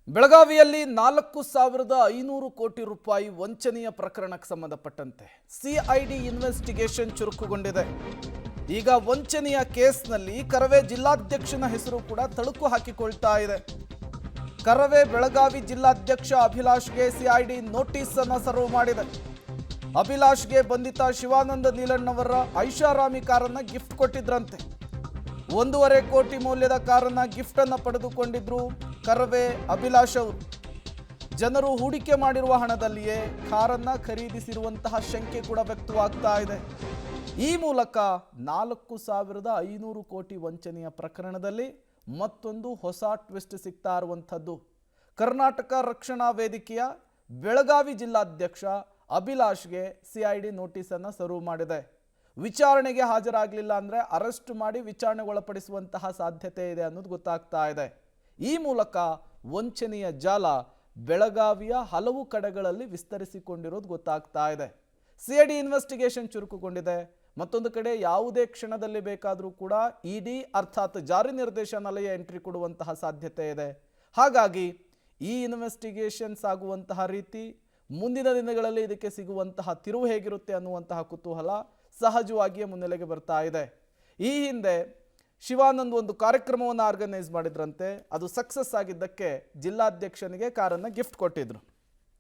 ಬೆಳಗಾವಿಯಲ್ಲಿ 4,500 ಕೋಟಿ ರೂಪಾಯಿ ವಂಚನೆಯ ಪ್ರಕರಣಕ್ಕೆ ಸಂಬಂಧಪಟ್ಟಂತೆ ಸಿಐಡಿ ಇನ್ವೆಸ್ಟಿಗೇಷನ್ ಚುರುಕುಗೊಂಡಿದೆ. ಈಗ ವಂಚನೆಯ ಕೇಸ್ನಲ್ಲಿ ಕರವೇ ಜಿಲ್ಲಾಧ್ಯಕ್ಷನ ಹೆಸರು ಕೂಡ ತಳುಕು ಹಾಕಿಕೊಳ್ತಾ ಇದೆ. ಕರವೇ ಬೆಳಗಾವಿ ಜಿಲ್ಲಾಧ್ಯಕ್ಷ ಅಭಿಲಾಷ್ಗೆ ಸಿಐಡಿ ನೋಟಿಸ್ ಅನ್ನು ಸರ್ವ್ ಮಾಡಿದೆ. ಅಭಿಲಾಷ್ಗೆ ಬಂಧಿತ ಶಿವಾನಂದ ನೀಲಣ್ಣವರ ಐಷಾರಾಮಿ ಕಾರನ್ನ ಗಿಫ್ಟ್ ಕೊಟ್ಟಿದ್ರಂತೆ. 1.5 ಕೋಟಿ ಮೌಲ್ಯದ ಕಾರನ್ನ ಗಿಫ್ಟ್ ಅನ್ನು ಪಡೆದುಕೊಂಡಿದ್ರು ಕರವೇ ಅಭಿಲಾಷ್ ಅವರು. ಜನರು ಹೂಡಿಕೆ ಮಾಡಿರುವ ಹಣದಲ್ಲಿಯೇ ಕಾರನ್ನ ಖರೀದಿಸಿರುವಂತಹ ಶಂಕೆ ಕೂಡ ವ್ಯಕ್ತವಾಗ್ತಾ ಇದೆ. ಈ ಮೂಲಕ 4,500 ಕೋಟಿ ವಂಚನೆಯ ಪ್ರಕರಣದಲ್ಲಿ ಮತ್ತೊಂದು ಹೊಸ ಟ್ವಿಸ್ಟ್ ಸಿಗ್ತಾ ಇರುವಂಥದ್ದು. ಕರ್ನಾಟಕ ರಕ್ಷಣಾ ವೇದಿಕೆಯ ಬೆಳಗಾವಿ ಜಿಲ್ಲಾಧ್ಯಕ್ಷ ಅಭಿಲಾಷ್ಗೆ ಸಿಐಡಿ ನೋಟಿಸ್ ಅನ್ನು ಸರ್ವ್ ಮಾಡಿದೆ. ವಿಚಾರಣೆಗೆ ಹಾಜರಾಗಲಿಲ್ಲ ಅಂದರೆ ಅರೆಸ್ಟ್ ಮಾಡಿ ವಿಚಾರಣೆಗೊಳಪಡಿಸುವಂತಹ ಸಾಧ್ಯತೆ ಇದೆ ಅನ್ನೋದು ಗೊತ್ತಾಗ್ತಾ ಇದೆ. ಈ ಮೂಲಕ ವಂಚನೆಯ ಜಾಲ ಬೆಳಗಾವಿಯ ಹಲವು ಕಡೆಗಳಲ್ಲಿ ವಿಸ್ತರಿಸಿಕೊಂಡಿರೋದು ಗೊತ್ತಾಗ್ತಾ ಇದೆ. ಸಿಐಡಿ ಇನ್ವೆಸ್ಟಿಗೇಷನ್ ಚುರುಕುಗೊಂಡಿದೆ. ಮತ್ತೊಂದು ಕಡೆ ಯಾವುದೇ ಕ್ಷಣದಲ್ಲಿ ಬೇಕಾದರೂ ಕೂಡ ಇಡಿ ಅರ್ಥಾತ್ ಜಾರಿ ನಿರ್ದೇಶನಾಲಯ ಎಂಟ್ರಿ ಕೊಡುವಂತಹ ಸಾಧ್ಯತೆ ಇದೆ. ಹಾಗಾಗಿ ಈ ಇನ್ವೆಸ್ಟಿಗೇಷನ್ ಸಾಗುವಂತಹ ರೀತಿ, ಮುಂದಿನ ದಿನಗಳಲ್ಲಿ ಇದಕ್ಕೆ ಸಿಗುವಂತಹ ತಿರುವು ಹೇಗಿರುತ್ತೆ ಅನ್ನುವಂತಹ ಕುತೂಹಲ ಸಹಜವಾಗಿಯೇ ಮುನ್ನೆಲೆಗೆ ಬರ್ತಾ ಇದೆ. ಈ ಹಿಂದೆ ಶಿವಾನಂದ್ ಒಂದು ಕಾರ್ಯಕ್ರಮವನ್ನು ಆರ್ಗನೈಸ್ ಮಾಡಿದ್ರಂತೆ. ಅದು ಸಕ್ಸಸ್ ಆಗಿದ್ದಕ್ಕೆ ಜಿಲ್ಲಾಧ್ಯಕ್ಷನಿಗೆ ಕಾರನ್ನು ಗಿಫ್ಟ್ ಕೊಟ್ಟಿದ್ರು.